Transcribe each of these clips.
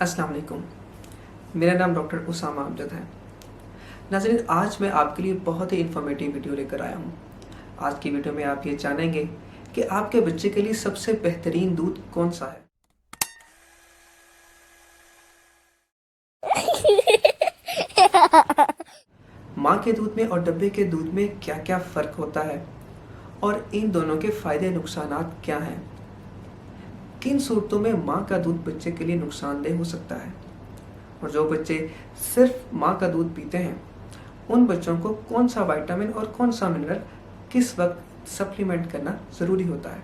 अस्सलाम वालेकुम। मेरा नाम डॉक्टर उसामा अमजद है। नाज़रीन, आज मैं आपके लिए बहुत ही इन्फॉर्मेटिव वीडियो लेकर आया हूँ। आज की वीडियो में आप ये जानेंगे कि आपके बच्चे के लिए सबसे बेहतरीन दूध कौन सा है। माँ के दूध में और डब्बे के दूध में क्या क्या फ़र्क होता है और इन दोनों के फ़ायदे नुकसानात क्या हैं। किन सूरतों में माँ का दूध बच्चे के लिए नुकसानदेह हो सकता है और जो बच्चे सिर्फ माँ का दूध पीते हैं उन बच्चों को कौन सा विटामिन और कौन सा मिनरल किस वक्त सप्लीमेंट करना ज़रूरी होता है।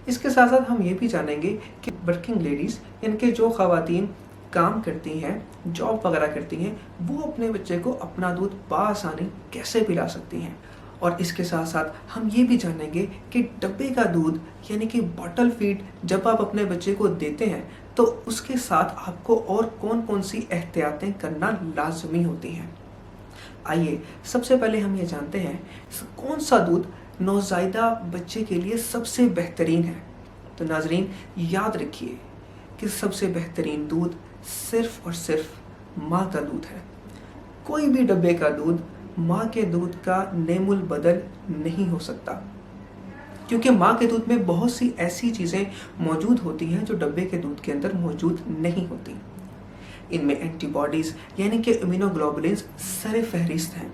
इसके साथ साथ हम ये भी जानेंगे कि वर्किंग लेडीज़, इनके जो ख़वातीन काम करती हैं, जॉब वगैरह करती हैं, वो अपने बच्चे को अपना दूध बआसानी कैसे पिला सकती हैं। और इसके साथ साथ हम ये भी जानेंगे कि डब्बे का दूध यानी कि बॉटल फीड जब आप अपने बच्चे को देते हैं तो उसके साथ आपको और कौन कौन सी एहतियातें करना लाजमी होती हैं। आइए सबसे पहले हम ये जानते हैं कौन सा दूध नौज़ायदा बच्चे के लिए सबसे बेहतरीन है। तो नाजरीन, याद रखिए कि सबसे बेहतरीन दूध सिर्फ और सिर्फ माँ का दूध है। कोई भी डब्बे का दूध माँ के दूध का नेमुल बदल नहीं हो सकता, क्योंकि माँ के दूध में बहुत सी ऐसी चीज़ें मौजूद होती हैं जो डब्बे के दूध के अंदर मौजूद नहीं होती। इनमें एंटीबॉडीज़ यानी कि इम्यूनोग्लोबुलिन्स सरे फहरिस्त हैं।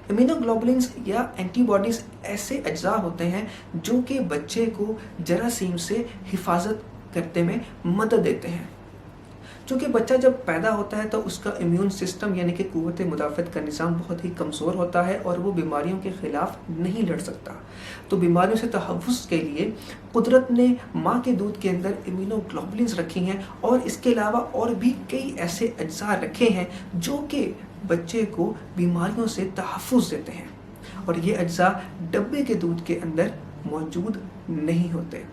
इम्यूनोग्लोबुलिन्स या एंटीबॉडीज़ ऐसे अज्जा होते हैं जो कि बच्चे को जरासीम से हिफाजत करने में मदद देते हैं। चूँकि बच्चा जब पैदा होता है तो उसका इम्यून सिस्टम यानी कि क़ुव्वत मुदाफ़त का निज़ाम बहुत ही कमज़ोर होता है और वो बीमारियों के ख़िलाफ़ नहीं लड़ सकता। तो बीमारियों से तहफ़्फ़ुज़ के लिए कुदरत ने माँ के दूध के अंदर इम्यूनोग्लोबुलिन्स रखी हैं और इसके अलावा और भी कई ऐसे अज्जा रखे हैं जो कि बच्चे को बीमारियों से तहफ़्फ़ुज़ देते हैं, और ये अज्जा डब्बे के दूध के अंदर मौजूद नहीं होते।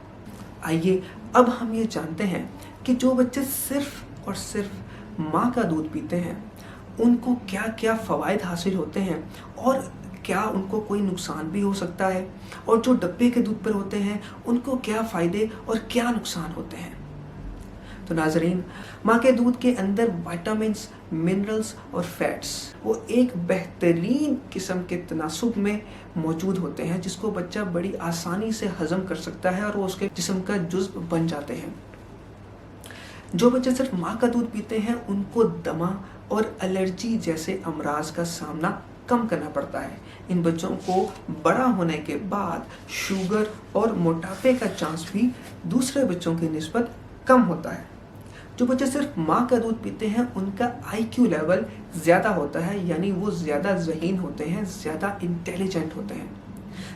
आइए अब हम ये जानते हैं कि जो बच्चे सिर्फ़ और सिर्फ माँ का दूध पीते हैं उनको क्या क्या फ़वाइद हासिल होते हैं और क्या उनको कोई नुकसान भी हो सकता है, और जो डब्बे के दूध पर होते हैं उनको क्या फ़ायदे और क्या नुकसान होते हैं। तो नाजरीन, माँ के दूध के अंदर विटामिन्स, मिनरल्स और फैट्स वो एक बेहतरीन किस्म के तनासुब में मौजूद होते हैं जिसको बच्चा बड़ी आसानी से हज़म कर सकता है और वो उसके जिस्म का जुज़्व बन जाते हैं। जो बच्चे सिर्फ माँ का दूध पीते हैं उनको दमा और एलर्जी जैसे अमराज का सामना कम करना पड़ता है। इन बच्चों को बड़ा होने के बाद शुगर और मोटापे का चांस भी दूसरे बच्चों की निस्बत कम होता है। जो बच्चे सिर्फ माँ का दूध पीते हैं उनका IQ लेवल ज़्यादा होता है, यानी वो ज़्यादा ज़हीन होते हैं, ज़्यादा इंटेलिजेंट होते हैं।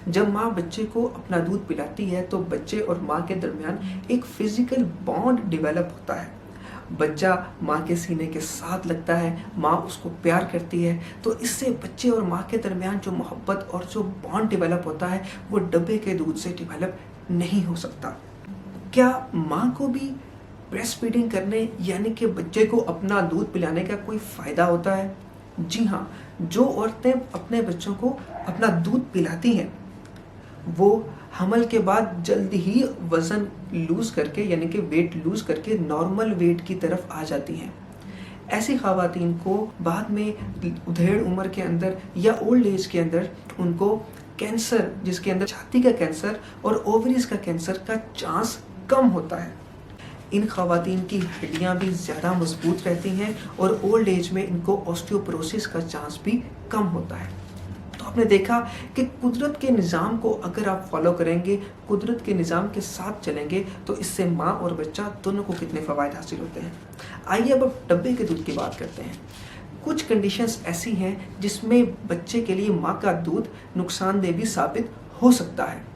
जब माँ बच्चे को अपना दूध पिलाती है तो बच्चे और माँ के दरमियान एक फिजिकल बॉन्ड डेवलप होता है। बच्चा माँ के सीने के साथ लगता है, माँ उसको प्यार करती है, तो इससे बच्चे और माँ के दरमियान जो मोहब्बत और जो बॉन्ड डेवलप होता है वो डब्बे के दूध से डेवलप नहीं हो सकता। क्या माँ को भी ब्रेस्ट फीडिंग करने यानी कि बच्चे को अपना दूध पिलाने का कोई फ़ायदा होता है? जी हाँ, जो औरतें अपने बच्चों को अपना दूध पिलाती हैं वो हमल के बाद जल्द ही वज़न लूज़ करके यानी कि वेट लूज़ करके नॉर्मल वेट की तरफ आ जाती हैं। ऐसी ख़वातीन को बाद में उधेड़ उम्र के अंदर या ओल्ड एज के अंदर उनको कैंसर, जिसके अंदर छाती का कैंसर और ओवरीज का कैंसर का चांस कम होता है। इन ख़वातीन की हड्डियाँ भी ज़्यादा मजबूत रहती हैं और ओल्ड एज में इनको ऑस्टियोपोरोसिस का चांस भी कम होता है। तो आपने देखा कि कुदरत के निज़ाम को अगर आप फॉलो करेंगे, कुदरत के निज़ाम के साथ चलेंगे तो इससे माँ और बच्चा दोनों को कितने फ़वाइद हासिल होते हैं। आइए अब डब्बे के दूध की बात करते हैं। कुछ कंडीशंस ऐसी हैं जिसमें बच्चे के लिए माँ का दूध नुकसानदेह भी साबित हो सकता है।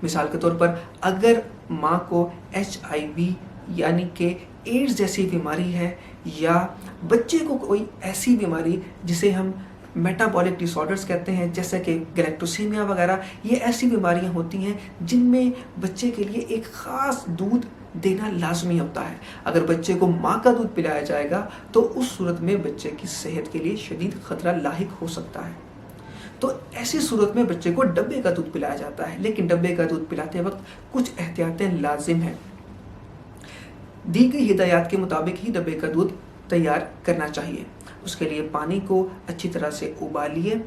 मिसाल के तौर पर अगर माँ को HIV यानी कि एड्स जैसी बीमारी है, या बच्चे को कोई ऐसी बीमारी जिसे हम मेटाबॉलिक डिसऑर्डर्स कहते हैं जैसे कि गैलेक्टोसीमिया वगैरह, ये ऐसी बीमारियां होती हैं जिनमें बच्चे के लिए एक ख़ास दूध देना लाजमी होता है। अगर बच्चे को माँ का दूध पिलाया जाएगा तो उस सूरत में बच्चे की सेहत के लिए शदीद ख़तरा लाहिक हो सकता है। तो ऐसी सूरत में बच्चे को डब्बे का दूध पिलाया जाता है, लेकिन डब्बे का दूध पिलाते वक्त कुछ एहतियातें लाजिम हैं। दी गई हिदायत के मुताबिक ही डब्बे का दूध तैयार करना चाहिए। उसके लिए पानी को अच्छी तरह से उबालिए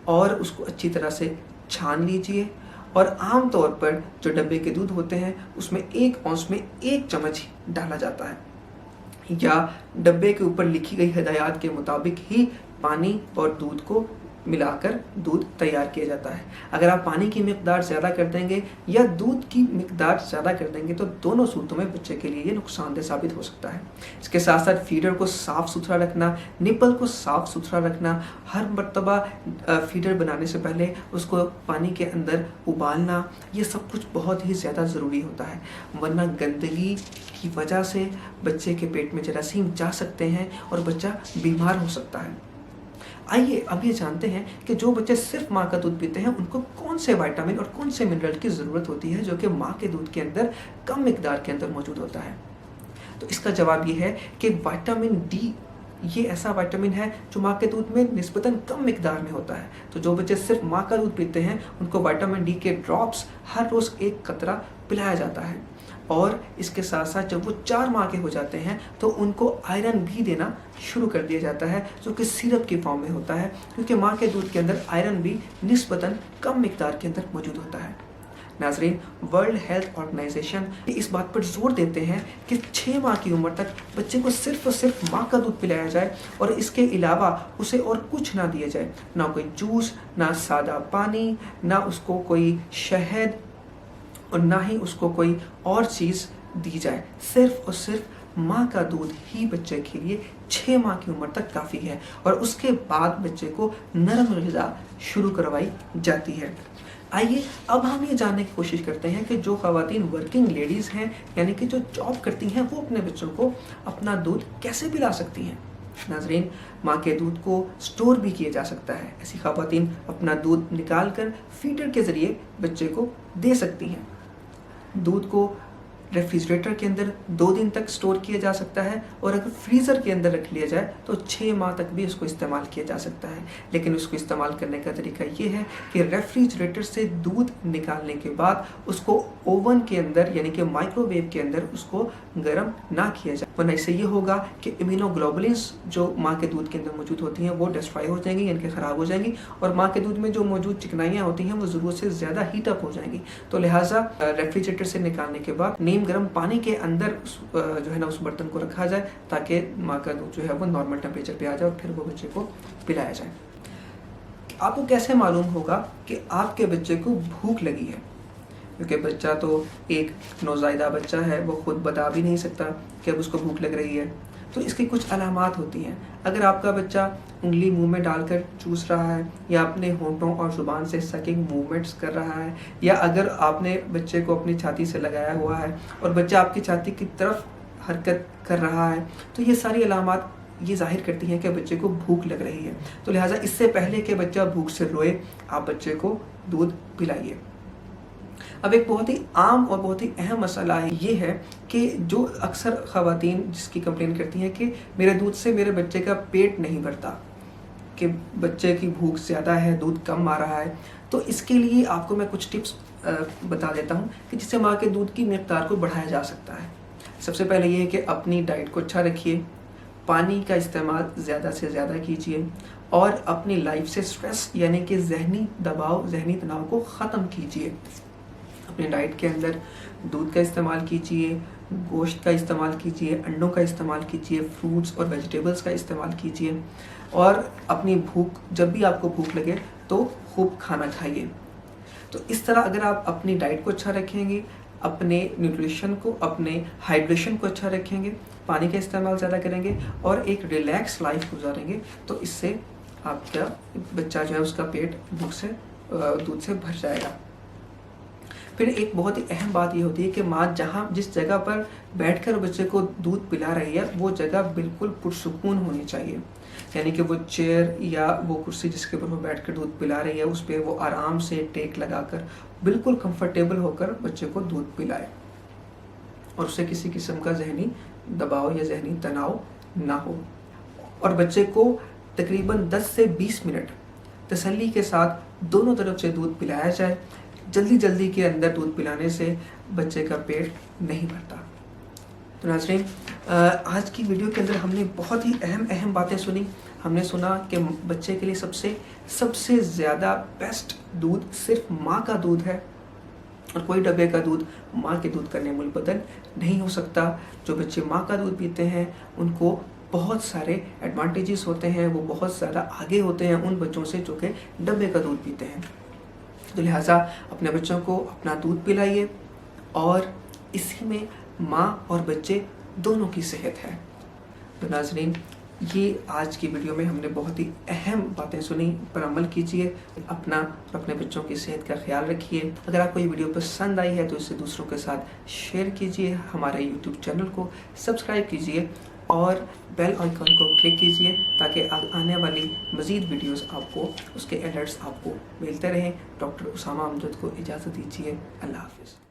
और उसको अच्छी तरह से छान लीजिए, और आम तौर पर जो डब्बे के दूध होते हैं उसमें 1 औंस में 1 चम्मच ही डाला जाता है, या डब्बे के ऊपर लिखी गई हिदायत के मुताबिक ही पानी और दूध को मिलाकर दूध तैयार किया जाता है। अगर आप पानी की मिकदार ज़्यादा कर देंगे या दूध की मिकदार ज़्यादा कर देंगे तो दोनों सूरतों में बच्चे के लिए ये नुकसानदेह साबित हो सकता है। इसके साथ साथ फीडर को साफ़ सुथरा रखना, निपल को साफ़ सुथरा रखना, हर मर्तबा फीडर बनाने से पहले उसको पानी के अंदर उबालना, ये सब कुछ बहुत ही ज़्यादा ज़रूरी होता है, वरना गंदगी की वजह से बच्चे के पेट में जरासीम जा सकते हैं और बच्चा बीमार हो सकता है। आइए अब ये जानते हैं कि जो बच्चे सिर्फ माँ का दूध पीते हैं उनको कौन से विटामिन और कौन से मिनरल की ज़रूरत होती है जो कि माँ के दूध के अंदर कम मिकदार के अंदर मौजूद होता है। तो इसका जवाब ये है कि विटामिन डी ये ऐसा विटामिन है जो माँ के दूध में निस्बतन कम मिकदार में होता है। तो जो बच्चे सिर्फ माँ का दूध पीते हैं उनको विटामिन डी के ड्रॉप्स हर रोज़ 1 कतरा पिलाया जाता है, और इसके साथ साथ जब वो 4 माह के हो जाते हैं तो उनको आयरन भी देना शुरू कर दिया जाता है, जो कि सिरप की फॉर्म में होता है, क्योंकि माँ के दूध के अंदर आयरन भी निस्बतन कम मिकदार के अंदर मौजूद होता है। नाज़रीन, वर्ल्ड हेल्थ ऑर्गेनाइजेशन इस बात पर जोर देते हैं कि 6 माह की उम्र तक बच्चे को सिर्फ और सिर्फ माँ का दूध पिलाया जाए, और इसके अलावा उसे और कुछ ना दिया जाए, ना कोई जूस, ना सादा पानी, ना उसको कोई शहद, और ना ही उसको कोई और चीज़ दी जाए। सिर्फ और सिर्फ माँ का दूध ही बच्चे के लिए 6 माह की उम्र तक काफ़ी है, और उसके बाद बच्चे को नरम ग़िज़ा शुरू करवाई जाती है। आइए अब हम ये जानने की कोशिश करते हैं कि जो ख़वातीन वर्किंग लेडीज़ हैं, यानी कि जो जॉब करती हैं, वो अपने बच्चों को अपना दूध कैसे पिला सकती हैं। नाज़रीन, माँ के दूध को स्टोर भी किया जा सकता है। ऐसी ख़वातीन अपना दूध निकाल कर फीडर के ज़रिए बच्चे को दे सकती हैं। दूध को रेफ्रिजरेटर के अंदर 2 दिन तक स्टोर किया जा सकता है, और अगर फ्रीज़र के अंदर रख लिया जाए तो 6 माह तक भी उसको इस्तेमाल किया जा सकता है। लेकिन उसको इस्तेमाल करने का तरीका ये है कि रेफ्रिजरेटर से दूध निकालने के बाद उसको ओवन के अंदर यानी कि माइक्रोवेव के अंदर उसको गर्म ना किया जाए, वरना इससे ये होगा कि इम्यूनोग्लोबुलिन्स जो माँ के दूध के अंदर मौजूद होती हैं वो डिस्ट्रॉय हो जाएंगी, यानी कि ख़राब हो जाएंगी, और माँ के दूध में जो मौजूद चिकनाइयाँ होती हैं वो ज़रूरत से ज़्यादा हीटअप हो जाएंगी। तो लिहाजा रेफ्रिजरेटर से निकालने के बाद गर्म पानी के अंदर जो है ना उस बर्तन को रखा जाए, ताकि माँ का दूध जो है वो नॉर्मल टेम्परेचर पे आ जाए और फिर वो बच्चे को पिलाया जाए। आपको कैसे मालूम होगा कि आपके बच्चे को भूख लगी है? क्योंकि बच्चा तो एक नौज़ायदा बच्चा है, वो खुद बता भी नहीं सकता कि अब उसको भूख लग रही है। तो इसकी कुछ अलामात होती हैं। अगर आपका बच्चा उंगली मुंह में डालकर चूस रहा है, या अपने होंठों और ज़ुबान से सकिंग मूवमेंट्स कर रहा है, या अगर आपने बच्चे को अपनी छाती से लगाया हुआ है और बच्चा आपकी छाती की तरफ हरकत कर रहा है, तो ये सारी अलामात ये जाहिर करती हैं कि बच्चे को भूख लग रही है। तो लिहाजा इससे पहले कि बच्चा भूख से रोए, आप बच्चे को दूध पिलाइए। अब एक बहुत ही आम और बहुत ही अहम मसला ये है कि जो अक्सर ख़वातीन जिसकी कंप्लेन करती हैं कि मेरे दूध से मेरे बच्चे का पेट नहीं भरता, कि बच्चे की भूख ज़्यादा है, दूध कम आ रहा है। तो इसके लिए आपको मैं कुछ टिप्स बता देता हूँ कि जिससे माँ के दूध की मिक़दार को बढ़ाया जा सकता है। सबसे पहले ये है कि अपनी डाइट को अच्छा रखिए, पानी का इस्तेमाल ज़्यादा से ज़्यादा कीजिए, और अपनी लाइफ से स्ट्रेस यानी कि ज़हनी दबाव, ज़हनी तनाव को ख़त्म कीजिए। अपने डाइट के अंदर दूध का इस्तेमाल कीजिए, गोश्त का इस्तेमाल कीजिए, अंडों का इस्तेमाल कीजिए, फ्रूट्स और वेजिटेबल्स का इस्तेमाल कीजिए, और अपनी भूख, जब भी आपको भूख लगे तो खूब खाना खाइए। तो इस तरह अगर आप अपनी डाइट को अच्छा रखेंगे, अपने न्यूट्रिशन को, अपने हाइड्रेशन को अच्छा रखेंगे, पानी का इस्तेमाल ज़्यादा करेंगे और एक रिलैक्स लाइफ गुजारेंगे, तो इससे आपका बच्चा जो है उसका पेट दूध से भर जाएगा। फिर एक बहुत ही अहम बात ये होती है कि माँ जिस जगह पर बैठकर बच्चे को दूध पिला रही है वो जगह बिल्कुल पुरसुकून होनी चाहिए, यानी कि वो चेयर या वो कुर्सी जिसके ऊपर वो बैठकर दूध पिला रही है उस पर वो आराम से टेक लगाकर बिल्कुल कंफर्टेबल होकर बच्चे को दूध पिलाए, और उससे किसी किस्म का जहनी दबाव या जहनी तनाव ना हो। और बच्चे को तकरीबन 10 से 20 मिनट तसल्ली के साथ दोनों तरफ से दूध पिलाया जाए। जल्दी के अंदर दूध पिलाने से बच्चे का पेट नहीं भरता। तो नाज़रीन, आज की वीडियो के अंदर हमने बहुत ही अहम बातें सुनी। हमने सुना कि बच्चे के लिए सबसे ज़्यादा बेस्ट दूध सिर्फ माँ का दूध है और कोई डब्बे का दूध माँ के दूध का नेमुल बदल नहीं हो सकता। जो बच्चे माँ का दूध पीते हैं उनको बहुत सारे एडवांटेजेस होते हैं, वो बहुत ज़्यादा आगे होते हैं उन बच्चों से जो कि डब्बे का दूध पीते हैं। तो लिहाजा अपने बच्चों को अपना दूध पिलाइए और इसी में माँ और बच्चे दोनों की सेहत है। तो नाज़रीन, ये आज की वीडियो में हमने बहुत ही अहम बातें सुनी, पर अमल कीजिए, अपना और अपने बच्चों की सेहत का ख्याल रखिए। अगर आपको ये वीडियो पसंद आई है तो इसे दूसरों के साथ शेयर कीजिए, हमारे YouTube चैनल को सब्सक्राइब कीजिए और बेल आइकन को क्लिक कीजिए ताकि आने वाली मज़ीद वीडियोस आपको, उसके अलर्ट्स आपको मिलते रहें। डॉक्टर उसामा अमजद को इजाज़त दीजिए। अल्लाह हाफ़िज़।